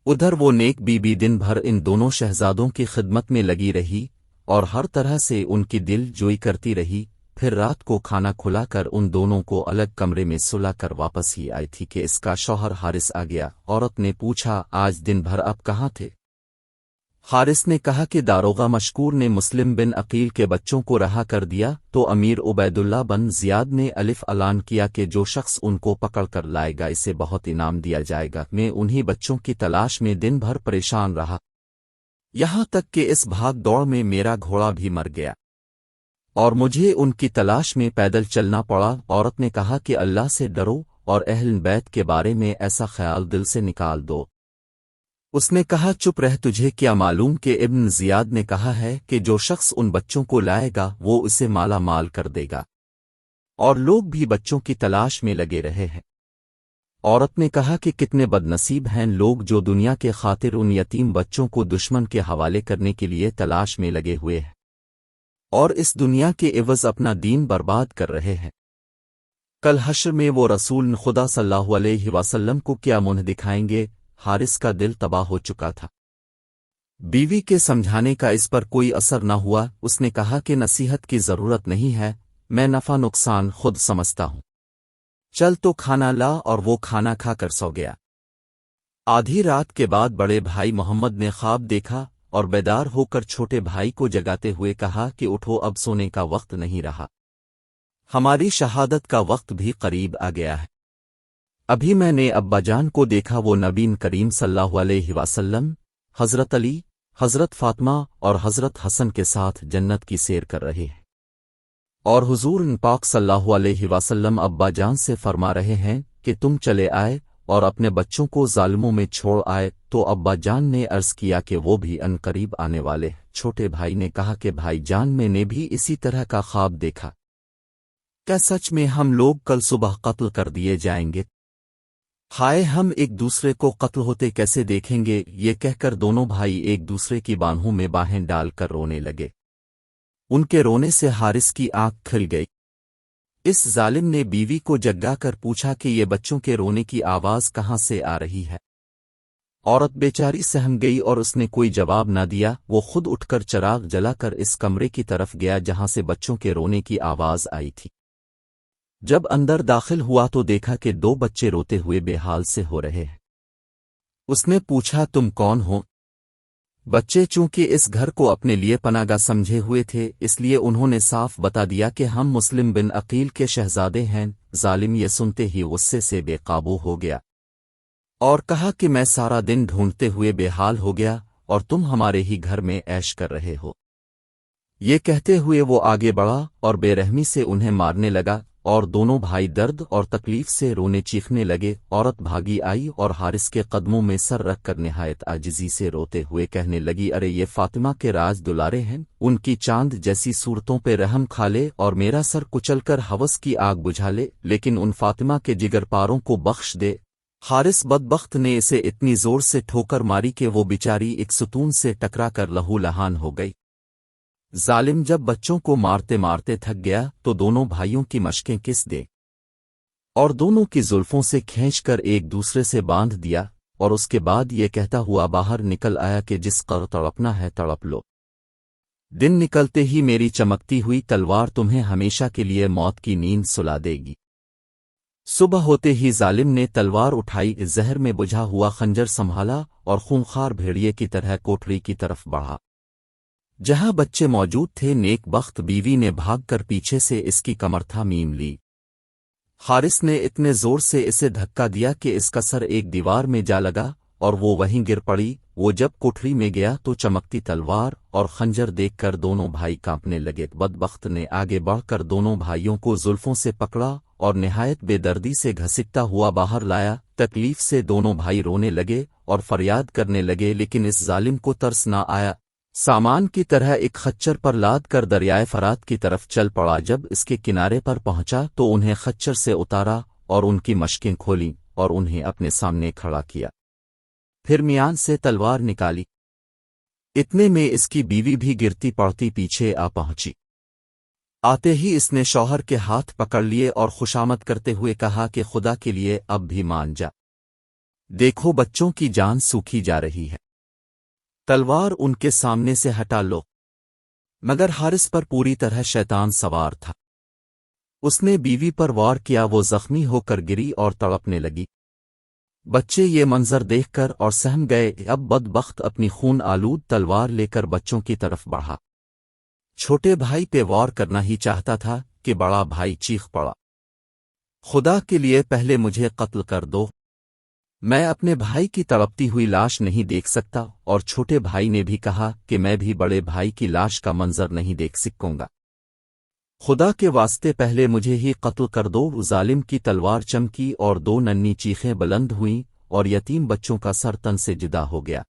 ادھر وہ نیک بی دن بھر ان دونوں شہزادوں کی خدمت میں لگی رہی اور ہر طرح سے ان کی دل جوئی کرتی رہی، پھر رات کو کھانا کھلا کر ان دونوں کو الگ کمرے میں سلا کر واپس ہی آئی تھی کہ اس کا شوہر حارث آ گیا۔ عورت نے پوچھا، آج دن بھر آپ کہاں تھے؟ حارث نے کہا کہ داروغہ مشکور نے مسلم بن عقیل کے بچوں کو رہا کر دیا تو امیر عبید اللہ بن زیاد نے الف اعلان کیا کہ جو شخص ان کو پکڑ کر لائے گا اسے بہت انعام دیا جائے گا۔ میں انہی بچوں کی تلاش میں دن بھر پریشان رہا، یہاں تک کہ اس بھاگ دوڑ میں میرا گھوڑا بھی مر گیا اور مجھے ان کی تلاش میں پیدل چلنا پڑا۔ عورت نے کہا کہ اللہ سے ڈرو اور اہل بیت کے بارے میں ایسا خیال دل سے نکال دو۔ اس نے کہا، چپ رہ، تجھے کیا معلوم کہ ابن زیاد نے کہا ہے کہ جو شخص ان بچوں کو لائے گا وہ اسے مالا مال کر دے گا، اور لوگ بھی بچوں کی تلاش میں لگے رہے ہیں۔ عورت نے کہا کہ کتنے بد نصیب ہیں لوگ جو دنیا کے خاطر ان یتیم بچوں کو دشمن کے حوالے کرنے کے لیے تلاش میں لگے ہوئے ہیں اور اس دنیا کے عوض اپنا دین برباد کر رہے ہیں۔ کل حشر میں وہ رسول خدا صلی اللہ علیہ وسلم کو کیا منہ دکھائیں گے؟ حارث کا دل تباہ ہو چکا تھا۔ بیوی کے سمجھانے کا اس پر کوئی اثر نہ ہوا۔ اس نے کہا کہ نصیحت کی ضرورت نہیں ہے، میں نفع نقصان خود سمجھتا ہوں، چل تو کھانا لا، اور وہ کھانا کھا کر سو گیا۔ آدھی رات کے بعد بڑے بھائی محمد نے خواب دیکھا اور بیدار ہو کر چھوٹے بھائی کو جگاتے ہوئے کہا کہ اٹھو، اب سونے کا وقت نہیں رہا، ہماری شہادت کا وقت بھی قریب آ گیا ہے۔ ابھی میں نے ابا جان کو دیکھا، وہ نبی کریم صلی اللہ علیہ وسلم، حضرت علی، حضرت فاطمہ اور حضرت حسن کے ساتھ جنت کی سیر کر رہے ہیں، اور حضور پاک صلی اللہ علیہ وسلم ابا جان سے فرما رہے ہیں کہ تم چلے آئے اور اپنے بچوں کو ظالموں میں چھوڑ آئے۔ تو ابا جان نے عرض کیا کہ وہ بھی ان قریب آنے والے۔ چھوٹے بھائی نے کہا کہ بھائی جان، میں نے بھی اسی طرح کا خواب دیکھا، کیا سچ میں ہم لوگ کل صبح قتل کر دیے جائیں گے؟ ہائے، ہم ایک دوسرے کو قتل ہوتے کیسے دیکھیں گے؟ یہ کہہ کر دونوں بھائی ایک دوسرے کی بانہوں میں باہیں ڈال کر رونے لگے۔ ان کے رونے سے حارث کی آنکھ کھل گئی۔ اس ظالم نے بیوی کو جگا کر پوچھا کہ یہ بچوں کے رونے کی آواز کہاں سے آ رہی ہے؟ عورت بیچاری سہم گئی اور اس نے کوئی جواب نہ دیا۔ وہ خود اٹھ کر چراغ جلا کر اس کمرے کی طرف گیا جہاں سے بچوں کے رونے کی آواز آئی تھی۔ جب اندر داخل ہوا تو دیکھا کہ دو بچے روتے ہوئے بے حال سے ہو رہے ہیں۔ اس نے پوچھا، تم کون ہو؟ بچے چونکہ اس گھر کو اپنے لیے پناہ گاہ سمجھے ہوئے تھے، اس لیے انہوں نے صاف بتا دیا کہ ہم مسلم بن عقیل کے شہزادے ہیں۔ ظالم یہ سنتے ہی غصے سے بے قابو ہو گیا اور کہا کہ میں سارا دن ڈھونڈتے ہوئے بے حال ہو گیا اور تم ہمارے ہی گھر میں عیش کر رہے ہو۔ یہ کہتے ہوئے وہ آگے بڑھا اور بے رحمی سے انہیں مارنے لگا، اور دونوں بھائی درد اور تکلیف سے رونے چیخنے لگے۔ عورت بھاگی آئی اور حارث کے قدموں میں سر رکھ کر نہایت عاجزی سے روتے ہوئے کہنے لگی، ارے یہ فاطمہ کے راز دلارے ہیں، ان کی چاند جیسی صورتوں پہ رحم کھا لے اور میرا سر کچل کر ہوس کی آگ بجھا لے، لیکن ان فاطمہ کے جگر پاروں کو بخش دے۔ حارث بدبخت نے اسے اتنی زور سے ٹھوکر ماری کہ وہ بیچاری ایک ستون سے ٹکرا کر لہو لہان ہو گئی۔ ظالم جب بچوں کو مارتے مارتے تھک گیا تو دونوں بھائیوں کی مشقیں کس دے اور دونوں کی زلفوں سے کھینچ کر ایک دوسرے سے باندھ دیا، اور اس کے بعد یہ کہتا ہوا باہر نکل آیا کہ جس قدر تڑپنا ہے تڑپ لو، دن نکلتے ہی میری چمکتی ہوئی تلوار تمہیں ہمیشہ کے لیے موت کی نیند سلا دے گی۔ صبح ہوتے ہی ظالم نے تلوار اٹھائی، زہر میں بجھا ہوا خنجر سنبھالا اور خونخوار بھیڑیے کی طرح کوٹری کی طرف بڑھا جہاں بچے موجود تھے۔ نیک بخت بیوی نے بھاگ کر پیچھے سے اس کی کمر تھامیم لی۔ حارث نے اتنے زور سے اسے دھکا دیا کہ اس کا سر ایک دیوار میں جا لگا اور وہ وہیں گر پڑی۔ وہ جب کوٹری میں گیا تو چمکتی تلوار اور خنجر دیکھ کر دونوں بھائی کانپنے لگے۔ بدبخت نے آگے بڑھ کر دونوں بھائیوں کو زلفوں سے پکڑا اور نہایت بے دردی سے گھسیٹتا ہوا باہر لایا۔ تکلیف سے دونوں بھائی رونے لگے اور فریاد کرنے لگے، لیکن اس ظالم کو ترس نہ آیا۔ سامان کی طرح ایک خچر پر لاد کر دریائے فرات کی طرف چل پڑا۔ جب اس کے کنارے پر پہنچا تو انہیں خچر سے اتارا اور ان کی مشقیں کھولیں اور انہیں اپنے سامنے کھڑا کیا، پھر میان سے تلوار نکالی۔ اتنے میں اس کی بیوی بھی گرتی پڑتی پیچھے آ پہنچی۔ آتے ہی اس نے شوہر کے ہاتھ پکڑ لیے اور خوشامد کرتے ہوئے کہا کہ خدا کے لیے اب بھی مان جا، دیکھو بچوں کی جان سوکھی جا رہی ہے، تلوار ان کے سامنے سے ہٹا لو۔ مگر حارث پر پوری طرح شیطان سوار تھا، اس نے بیوی پر وار کیا، وہ زخمی ہو کر گری اور تڑپنے لگی۔ بچے یہ منظر دیکھ کر اور سہم گئے، اب بدبخت اپنی خون آلود تلوار لے کر بچوں کی طرف بڑھا۔ چھوٹے بھائی پہ وار کرنا ہی چاہتا تھا کہ بڑا بھائی چیخ پڑا، خدا کے لیے پہلے مجھے قتل کر دو، میں اپنے بھائی کی تڑپتی ہوئی لاش نہیں دیکھ سکتا۔ اور چھوٹے بھائی نے بھی کہا کہ میں بھی بڑے بھائی کی لاش کا منظر نہیں دیکھ سکوں گا، خدا کے واسطے پہلے مجھے ہی قتل کر دو۔ ظالم کی تلوار چمکی اور دو ننھی چیخیں بلند ہوئیں اور یتیم بچوں کا سر تن سے جدا ہو گیا۔